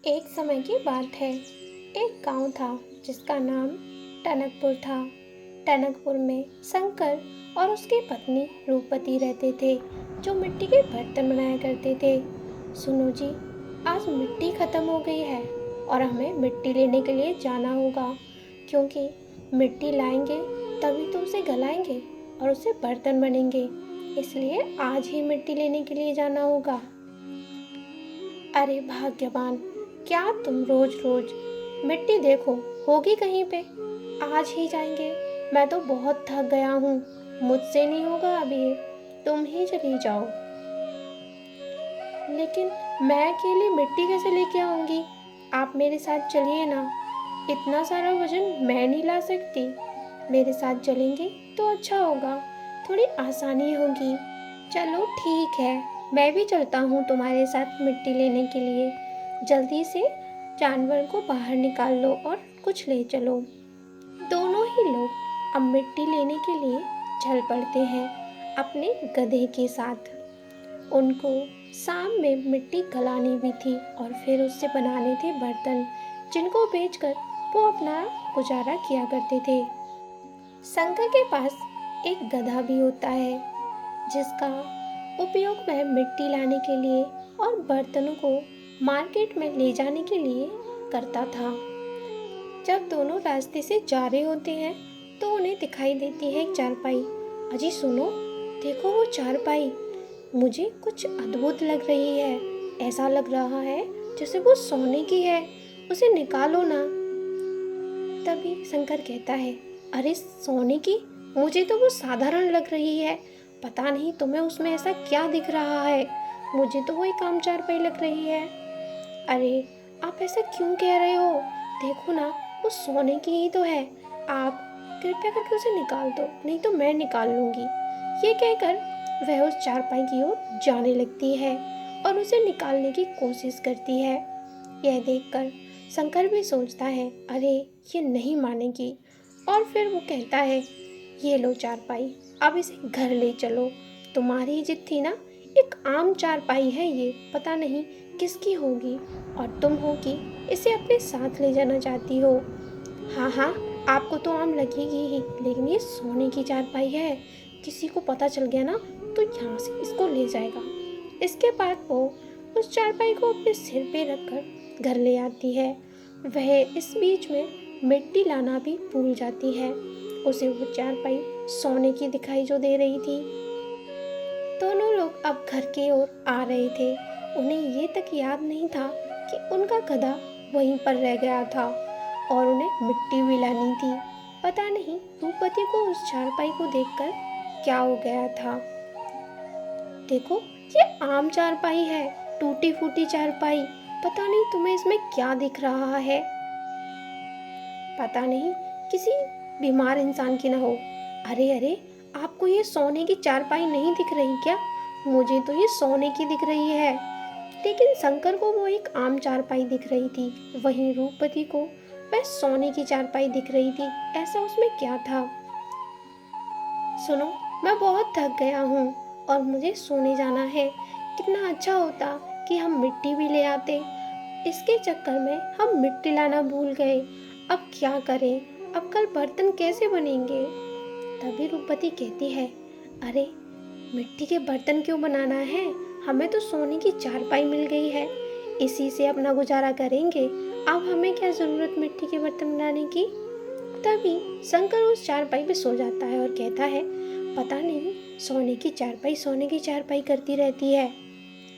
एक समय की बात है। एक गांव था जिसका नाम टनकपुर था। टनकपुर में शंकर और उसकी पत्नी रूपवती रहते थे, जो मिट्टी के बर्तन बनाया करते थे। सुनो जी, आज मिट्टी खत्म हो गई है और हमें मिट्टी लेने के लिए जाना होगा, क्योंकि मिट्टी लाएंगे तभी तो उसे गलाएंगे और उससे बर्तन बनेंगे। इसलिए आज ही मिट्टी लेने के लिए जाना होगा। अरे भाग्यवान, क्या तुम रोज रोज मिट्टी देखो, होगी कहीं पे? आज ही जाएंगे। मैं तो बहुत थक गया हूँ, मुझसे नहीं होगा अभी ये, तुम ही चली जाओ। लेकिन मैं अकेली मिट्टी कैसे लेके आऊंगी? आप मेरे साथ चलिए ना, इतना सारा वजन मैं नहीं ला सकती। मेरे साथ चलेंगे तो अच्छा होगा, थोड़ी आसानी होगी। चलो ठीक है, मैं भी चलता हूँ तुम्हारे साथ मिट्टी लेने के लिए। जल्दी से जानवर को बाहर निकाल लो और कुछ ले चलो। दोनों ही लोग अब मिट्टी लेने के लिए चल पड़ते हैं अपने गधे के साथ। उनको शाम में मिट्टी गलानी भी थी और फिर उससे बनाने थे बर्तन, जिनको बेचकर वो अपना गुजारा किया करते थे। शंकर के पास एक गधा भी होता है, जिसका उपयोग वह मिट्टी लाने के लिए और बर्तनों को मार्केट में ले जाने के लिए करता था। जब दोनों रास्ते से जा रहे होते हैं तो उन्हें दिखाई देती है एक चारपाई। अजी सुनो, देखो वो चारपाई मुझे कुछ अद्भुत लग रही है। ऐसा लग रहा है जैसे वो सोने की है, उसे निकालो ना। तभी शंकर कहता है, अरे सोने की? मुझे तो वो साधारण लग रही है। पता नहीं तुम्हें उसमें ऐसा क्या दिख रहा है, मुझे तो वो एक आम चारपाई लग रही है। अरे आप ऐसा क्यों कह रहे हो? देखो ना, वो सोने की ही तो है। आप कृपया करके उसे निकाल दो, नहीं तो मैं निकाल लूंगी। ये कहकर वह उस चारपाई की ओर जाने लगती है और उसे निकालने की कोशिश करती है। यह देखकर शंकर भी सोचता है, अरे ये नहीं मानेगी। और फिर वो कहता है, ये लो चारपाई, अब इसे घर ले चलो। तुम्हारी जिद थी ना, एक आम चारपाई है ये, पता नहीं किसकी होगी, और तुम हो कि इसे अपने साथ ले जाना चाहती हो। हाँ हाँ, आपको तो आम लगेगी ही, लेकिन ये सोने की चारपाई है। किसी को पता चल गया ना तो यहाँ से इसको ले जाएगा। इसके बाद वो उस चारपाई को अपने सिर पे रखकर घर ले आती है। वह इस बीच में मिट्टी लाना भी भूल जाती है। उसे वो चारपाई सोने की दिखाई जो दे रही थी। दोनों लोग अब घर की ओर आ रहे थे। उन्हें ये तक याद नहीं था कि उनका गधा वहीं पर रह गया था और उन्हें मिट्टी भी लानी थी। पता नहीं रूपवती को उस चारपाई को देखकर क्या हो गया था। देखो, ये आम चारपाई है, टूटी फूटी चारपाई। पता नहीं तुम्हें इसमें क्या दिख रहा है। पता नहीं किसी बीमार इंसान की ना हो। अरे अरे, आपको ये सोने की चारपाई नहीं दिख रही क्या? मुझे तो ये सोने की दिख रही है। लेकिन शंकर को वो एक आम चारपाई दिख रही थी, वहीं रूपवती को वह सोने की चारपाई दिख रही थी। ऐसा उसमें क्या था? सुनो, मैं बहुत थक गया हूँ और मुझे सोने जाना है। कितना अच्छा होता कि हम मिट्टी भी ले आते। इसके चक्कर में हम मिट्टी लाना भूल गए। अब क्या करें? अब कल बर्तन कैसे बनेंगे? तभी रूपवती कहती है, अरे मिट्टी के बर्तन क्यों बनाना है? हमें तो सोने की चारपाई मिल गई है, इसी से अपना गुजारा करेंगे। अब हमें क्या ज़रूरत मिट्टी के बर्तन बनाने की? तभी शंकर उस चारपाई पे सो जाता है और कहता है, पता नहीं सोने की चारपाई करती रहती है।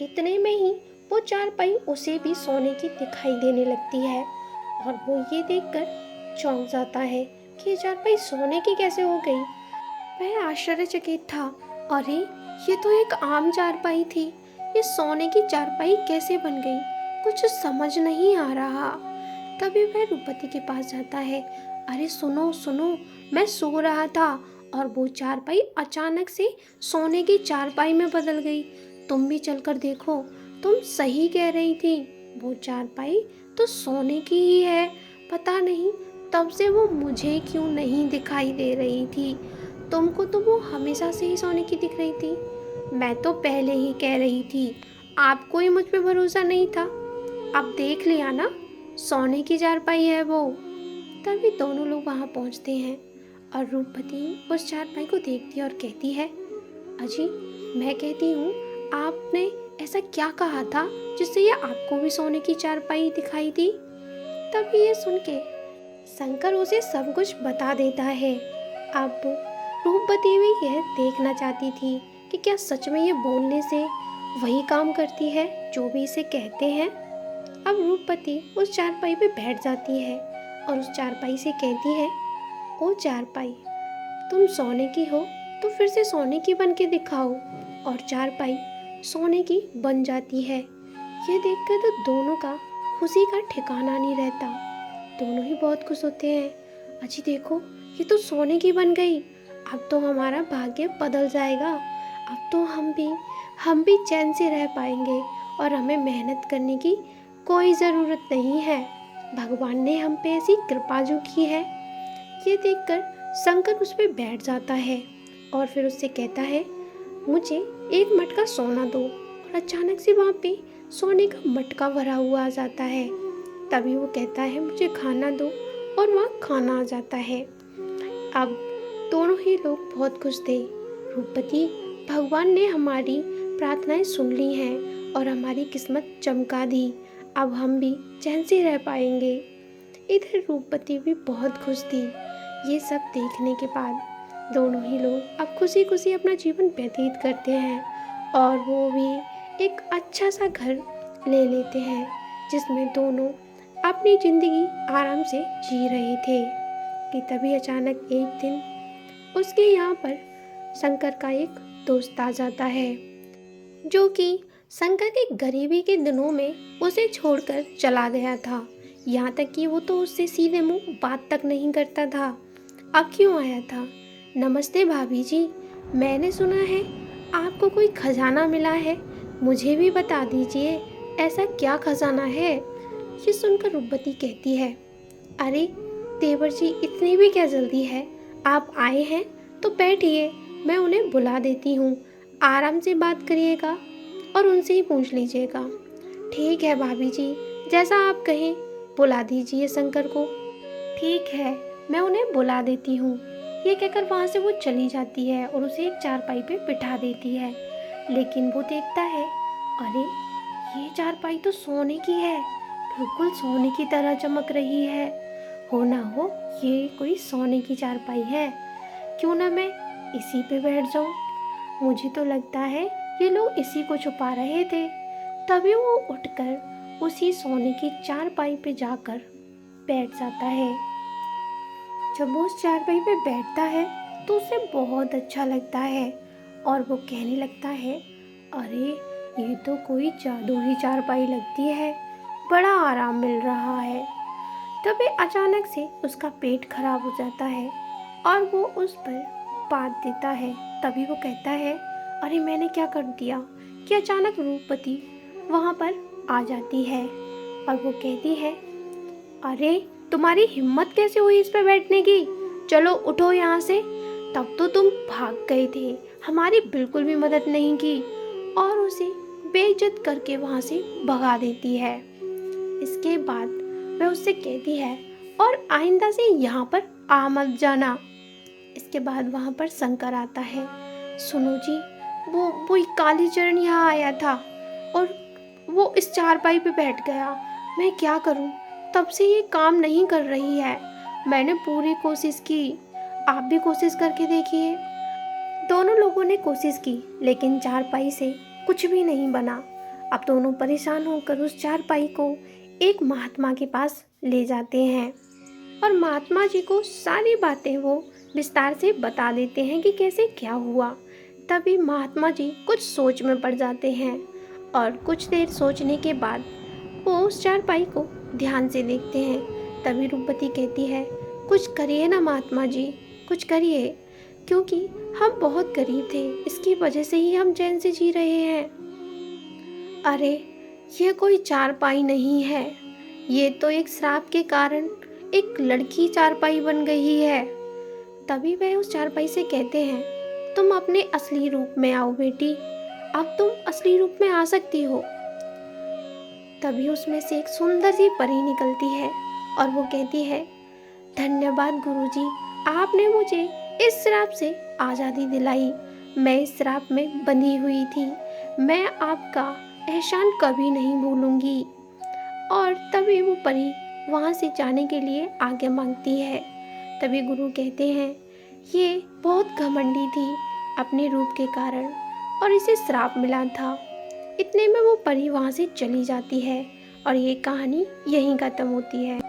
इतने में ही वो चारपाई उसे भी सोने की दिखाई देने लगती है और वो ये देखकर चौंक जाता है कि ये चारपाई सोने की कैसे हो गई। वह आश्चर्यचकित था। अरे ये तो एक आम चारपाई थी, ये सोने की चारपाई कैसे बन गई? कुछ समझ नहीं आ रहा। तभी वह रूपवती के पास जाता है। अरे सुनो सुनो, मैं सो रहा था और वो चारपाई अचानक से सोने की चारपाई में बदल गई। तुम भी चलकर देखो, तुम सही कह रही थी, वो चारपाई तो सोने की ही है। पता नहीं तब से वो मुझे क्यों नहीं दिखाई दे रही थी। तुमको तो वो हमेशा से ही सोने की दिख रही थी। मैं तो पहले ही कह रही थी, आपको ही मुझ पे भरोसा नहीं था। अब देख लिया ना, सोने की चारपाई है वो। तभी दोनों लोग वहाँ पहुँचते हैं और रूपवती उस चारपाई को देखती है और कहती है, अजी, मैं कहती हूँ, आपने ऐसा क्या कहा था जिससे ये आपको भी सोने की चारपाई दिखाई दी? तभी ये सुन के शंकर उसे सब कुछ बता देता है। अब रूपवती भी यह देखना चाहती थी कि क्या सच में ये बोलने से वही काम करती है जो भी इसे कहते हैं। अब रूपवती उस चारपाई पे बैठ जाती है और उस चारपाई से कहती है, ओ चारपाई, तुम सोने की हो तो फिर से सोने की बन के दिखाओ। और चारपाई सोने की बन जाती है। ये देखकर तो दोनों का खुशी का ठिकाना नहीं रहता। दोनों ही बहुत खुश होते हैं। अजी देखो, ये तो सोने की बन गई। अब तो हमारा भाग्य बदल जाएगा। अब तो हम भी चैन से रह पाएंगे और हमें मेहनत करने की कोई ज़रूरत नहीं है। भगवान ने हम पे ऐसी कृपा जो की है। ये देखकर शंकर उस पे बैठ जाता है और फिर उससे कहता है, मुझे एक मटका सोना दो। और अचानक से वहाँ पे सोने का मटका भरा हुआ आ जाता है। तभी वो कहता है, मुझे खाना दो, और वहाँ खाना आ जाता है। अब दोनों ही लोग बहुत खुश थे। रूपवती, भगवान ने हमारी प्रार्थनाएं सुन ली हैं और हमारी किस्मत चमका दी। अब हम भी चैन से रह पाएंगे। इधर रूपवती भी बहुत खुश थी। ये सब देखने के बाद दोनों ही लोग अब खुशी खुशी अपना जीवन व्यतीत करते हैं और वो भी एक अच्छा सा घर ले लेते हैं जिसमें दोनों अपनी ज़िंदगी आराम से जी रहे थे। कि तभी अचानक एक दिन उसके यहाँ पर शंकर का एक दोस्त आ जाता है जो कि शंकर के गरीबी के दिनों में उसे छोड़कर चला गया था। यहाँ तक कि वो तो उससे सीधे मुंह बात तक नहीं करता था। अब क्यों आया था? नमस्ते भाभी जी, मैंने सुना है आपको कोई खजाना मिला है, मुझे भी बता दीजिए, ऐसा क्या खजाना है? ये सुनकर रूपवती कहती है, अरे देवर जी, इतनी भी क्या जल्दी है? आप आए हैं तो बैठिए, मैं उन्हें बुला देती हूँ। आराम से बात करिएगा और उनसे ही पूछ लीजिएगा। ठीक है भाभी जी, जैसा आप कहें, बुला दीजिए शंकर को। ठीक है, मैं उन्हें बुला देती हूँ। ये कहकर वहाँ से वो चली जाती है और उसे एक चारपाई पे बिठा देती है। लेकिन वो देखता है, अरे ये चारपाई तो सोने की है, बिल्कुल सोने की तरह चमक रही है। हो ना हो ये कोई सोने की चारपाई है, क्यों ना मैं इसी पे बैठ जाऊँ। मुझे तो लगता है ये लोग इसी को छुपा रहे थे। तभी वो उठकर उसी सोने की चारपाई पे जाकर बैठ जाता है। जब वो उस चारपाई पे बैठता है तो उसे बहुत अच्छा लगता है और वो कहने लगता है, अरे ये तो कोई जादुई चारपाई लगती है, बड़ा आराम मिल रहा है। तभी अचानक से उसका पेट खराब हो जाता है और वो उस पर बात देता है। तभी वो कहता है, अरे मैंने क्या कर दिया कि अचानक रूपवती वहाँ पर आ जाती है और वो कहती है, अरे तुम्हारी हिम्मत कैसे हुई इस पे बैठने की? चलो उठो यहाँ से। तब तो तुम भाग गए थे, हमारी बिल्कुल भी मदद नहीं की, और उसे बेइज्जत करके वहाँ से भगा देती है। इसके बाद वह उससे कहती है, और आइंदा से यहाँ पर आ मत जाना। इसके बाद वहाँ पर शंकर आता है। सुनो जी, वो कालीचरण यहाँ आया था और वो इस चारपाई पे बैठ गया। मैं क्या करूँ? तब से ये काम नहीं कर रही है। मैंने पूरी कोशिश की, आप भी कोशिश करके देखिए। दोनों लोगों ने कोशिश की लेकिन चारपाई से कुछ भी नहीं बना। अब दोनों परेशान होकर उस चारपाई को एक महात्मा के पास ले जाते हैं और महात्मा जी को सारी बातें वो विस्तार से बता देते हैं कि कैसे क्या हुआ। तभी महात्मा जी कुछ सोच में पड़ जाते हैं और कुछ देर सोचने के बाद वो उस चारपाई को ध्यान से देखते हैं। तभी रूपवती कहती है, कुछ करिए ना महात्मा जी, कुछ करिए, क्योंकि हम बहुत गरीब थे, इसकी वजह से ही हम चैन से जी रहे हैं। अरे ये कोई चारपाई नहीं है, ये तो एक श्राप के कारण एक लड़की चारपाई बन गई है। तभी वह उस चारपाई से कहते हैं, तुम अपने असली रूप में आओ बेटी, अब तुम असली रूप में आ सकती हो। तभी उसमें से एक सुंदर सी परी निकलती है और वो कहती है, धन्यवाद गुरुजी, आपने मुझे इस श्राप से आज़ादी दिलाई। मैं इस श्राप में बंधी हुई थी। मैं आपका एहसान कभी नहीं भूलूंगी। और तभी वो परी वहाँ से जाने के लिए आज्ञा मांगती है। तभी गुरु कहते हैं, ये बहुत घमंडी थी अपने रूप के कारण और इसे श्राप मिला था। इतने में वो परी वहाँ से चली जाती है और ये कहानी यहीं खत्म होती है।